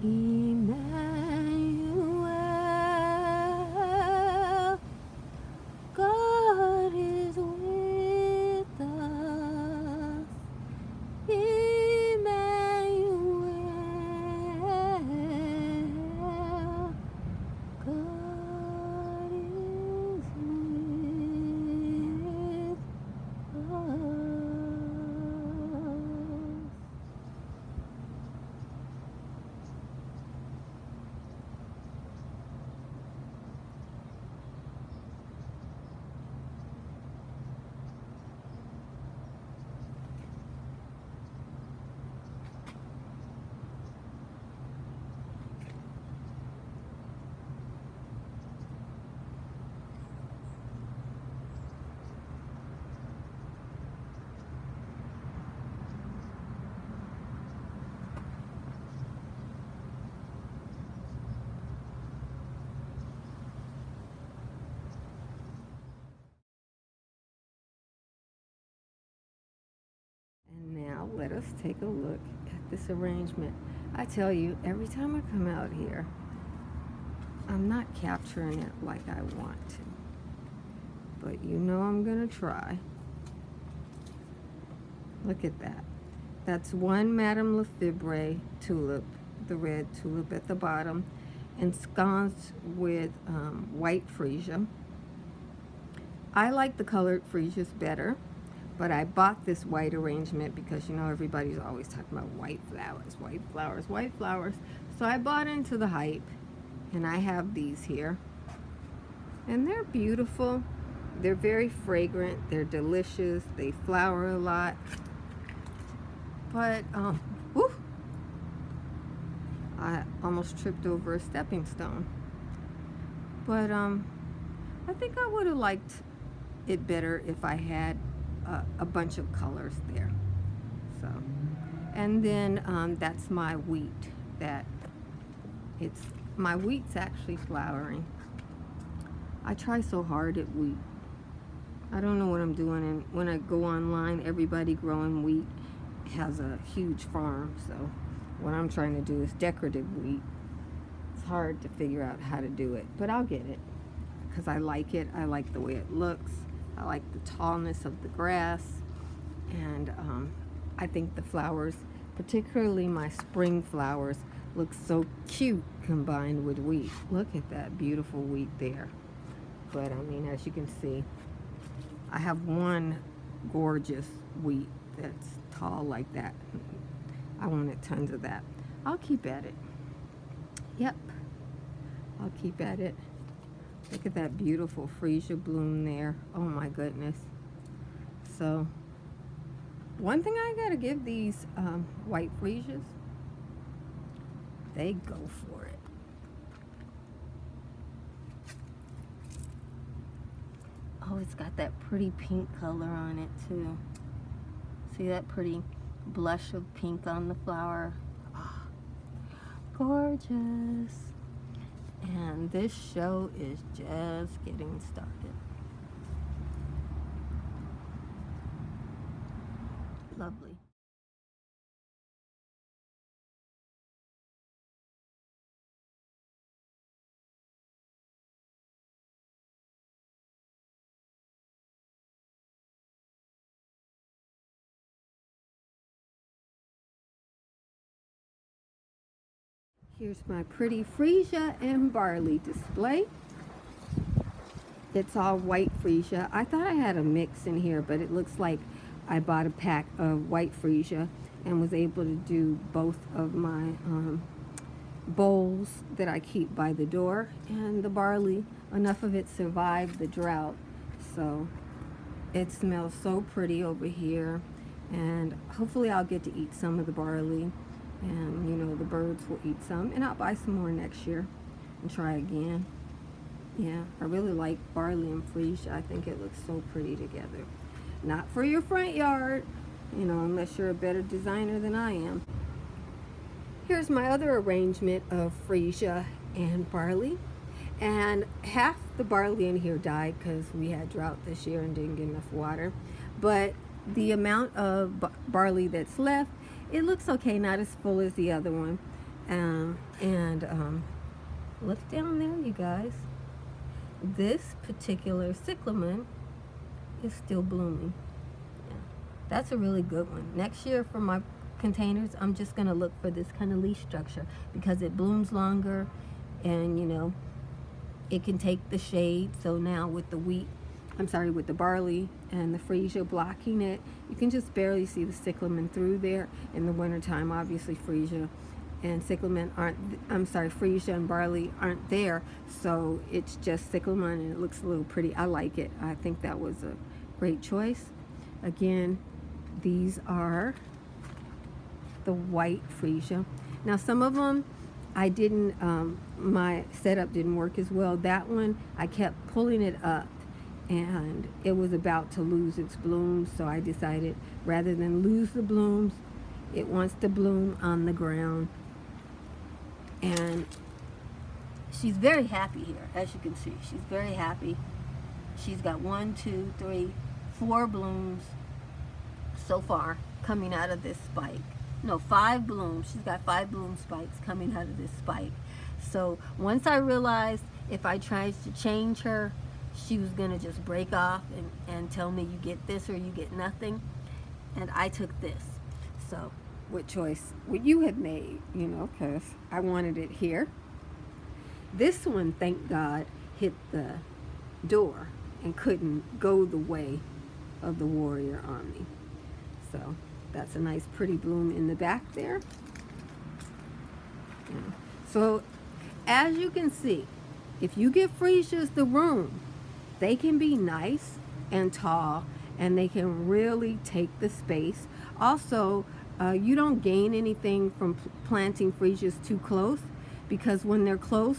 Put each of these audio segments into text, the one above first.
Emmanuel, God is with us. Emmanuel, God is with us. And now let us take a look at this arrangement. I tell you, every time I come out here, I'm not capturing it like I want to. But you know I'm gonna try. Look at that. That's one Madame Lefebvre tulip, the red tulip at the bottom, ensconced with white freesia. I like the colored freesias better, but I bought this white arrangement because you know everybody's always talking about white flowers, white flowers, white flowers. So I bought into the hype, and I have these here. And they're beautiful. They're very fragrant. They're delicious. They flower a lot. But, whew, I almost tripped over a stepping stone. But, I think I would have liked it better if I had a bunch of colors there. So, and then that's my wheat. My wheat's actually flowering. I try so hard at wheat. I don't know what I'm doing, and when I go online, everybody growing wheat has a huge farm, so what I'm trying to do is decorative wheat. It's hard to figure out how to do it, but I'll get it because I like it. I like the way it looks. I like the tallness of the grass, and I think the flowers, particularly my spring flowers, look so cute combined with wheat. Look at that beautiful wheat there. But I mean, as you can see, I have one gorgeous wheat that's tall like that. I wanted tons of that. I'll keep at it. Yep, I'll keep at it. Look at that beautiful freesia bloom there. Oh my goodness. So, one thing I gotta give these white freesias, they go for it. Oh, it's got that pretty pink color on it too. See that pretty blush of pink on the flower? Oh, gorgeous. And this show is just getting started. Lovely. Here's my pretty freesia and barley display. It's all white freesia. I thought I had a mix in here, but it looks like I bought a pack of white freesia and was able to do both of my bowls that I keep by the door. And the barley, enough of it survived the drought. So it smells so pretty over here. And hopefully I'll get to eat some of the barley. And you know, the birds will eat some. And I'll buy some more next year and try again. Yeah, I really like barley and freesia. I think it looks so pretty together. Not for your front yard, you know, unless you're a better designer than I am. Here's my other arrangement of freesia and barley. And half the barley in here died because we had drought this year and didn't get enough water. But the amount of barley that's left, it looks okay, not as full as the other one. And look down there, you guys. This particular cyclamen is still blooming. Yeah, that's a really good one. Next year for my containers, I'm just going to look for this kind of leaf structure because it blooms longer, and you know, it can take the shade. So now with the with the barley and the freesia blocking it, you can just barely see the cyclamen through there. In the wintertime, obviously freesia and cyclamen freesia and barley aren't there, so it's just cyclamen, and it looks a little pretty. I like it. I think that was a great choice. Again, these are the white freesia. Now some of them I didn't, my setup didn't work as well. That one, I kept pulling it up and it was about to lose its blooms, so I decided rather than lose the blooms, it wants to bloom on the ground. And she's very happy here, as you can see. She's very happy. She's got 1, 2, 3, 4 blooms so far coming out of this spike. No, 5 blooms. She's got 5 bloom spikes coming out of this spike. So once I realized if I tried to change her, she was going to just break off and tell me you get this or you get nothing. And I took this. So what choice would you have made? You know, because I wanted it here. This one, thank God, hit the door and couldn't go the way of the warrior army. So that's a nice pretty bloom in the back there. Yeah. So as you can see, if you give freesias the room, they can be nice and tall, and they can really take the space. Also, you don't gain anything from planting freesias too close, because when they're close,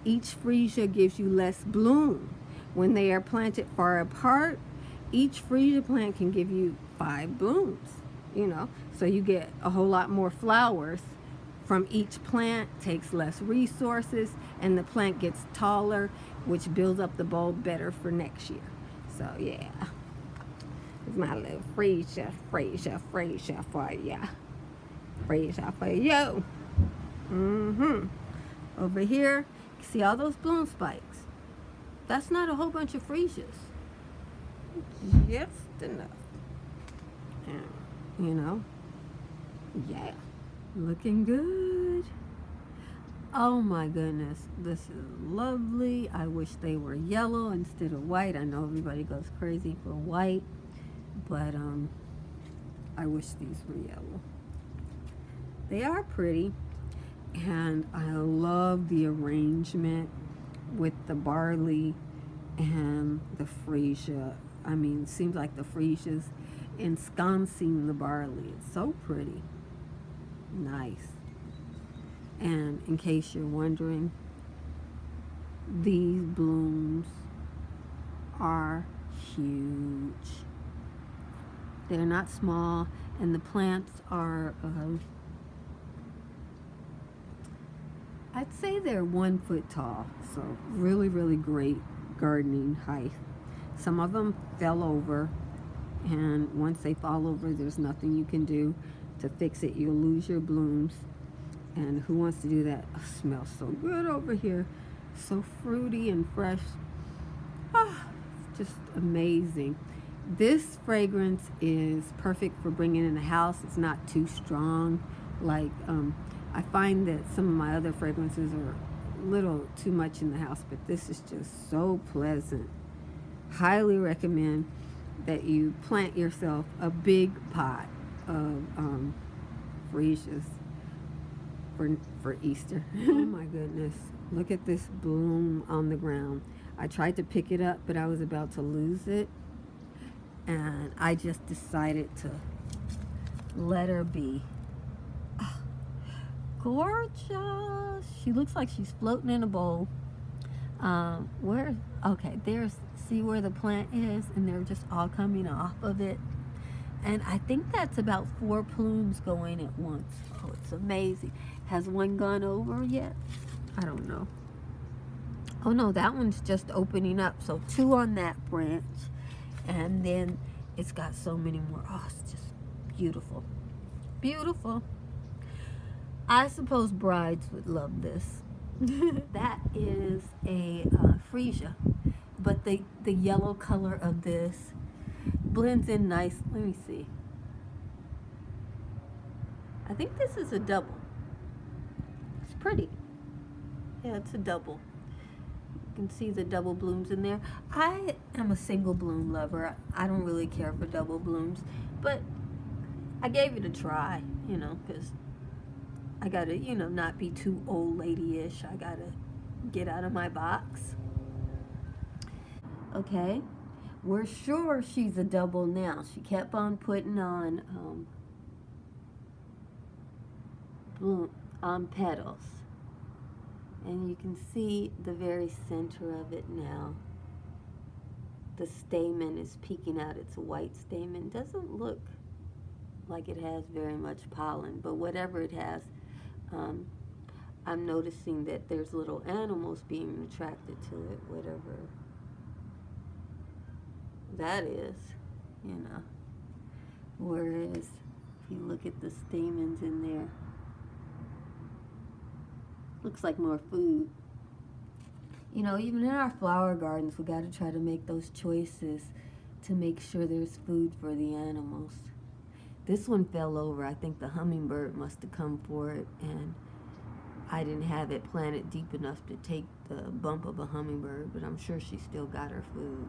each freesia gives you less bloom. When they are planted far apart, each freesia plant can give you 5 blooms, you know, so you get a whole lot more flowers from each plant, takes less resources, and the plant gets taller, which builds up the bulb better for next year. So yeah, it's my little freesia for ya. Freesia for you. Over here, you see all those bloom spikes? That's not a whole bunch of freesias. Just enough. And, you know, yeah, looking good. Oh my goodness, this is lovely. I wish they were yellow instead of white. I know everybody goes crazy for white, but I wish these were yellow. They are pretty, and I love the arrangement with the barley and the freesia. I mean, it seems like the freesia's ensconcing the barley. It's so pretty. Nice. And in case you're wondering, these blooms are huge. They're not small, and the plants are, I'd say they're 1 foot tall. So really, really great gardening height. Some of them fell over, and once they fall over, there's nothing you can do to fix it. You'll lose your blooms. And who wants to do that? Oh, smells so good over here. So fruity and fresh. Ah, it's just amazing. This fragrance is perfect for bringing in the house. It's not too strong. Like, I find that some of my other fragrances are a little too much in the house, but this is just so pleasant. Highly recommend that you plant yourself a big pot of freesias for Easter. Oh my goodness, look at this bloom on the ground. I tried to pick it up, but I was about to lose it, and I just decided to let her be. Oh, gorgeous. She looks like she's floating in a bowl. Okay, see where the plant is, and they're just all coming off of it. And I think that's about 4 plumes going at once. Oh, it's amazing. Has one gone over yet? I don't know. Oh no, that one's just opening up. So 2 on that branch. And then it's got so many more. Oh, it's just beautiful. Beautiful. I suppose brides would love this. That is a freesia, but the yellow color of this blends in nice. Let me see. I think this is a double. It's pretty. Yeah, it's a double. You can see the double blooms in there. I am a single bloom lover. I don't really care for double blooms, but I gave it a try, you know, because I gotta, you know, not be too old lady-ish. I gotta get out of my box. Okay, we're sure she's a double now. She kept on putting on bloom on petals, and you can see the very center of it now. The stamen is peeking out. It's a white stamen. Doesn't look like it has very much pollen, but whatever it has, I'm noticing that there's little animals being attracted to it, whatever that is, you know. Whereas if you look at the stamens in there, looks like more food. You know, even in our flower gardens, we got to try to make those choices to make sure there's food for the animals. This one fell over. I think the hummingbird must have come for it, and I didn't have it planted deep enough to take the bump of a hummingbird, but I'm sure she still got her food.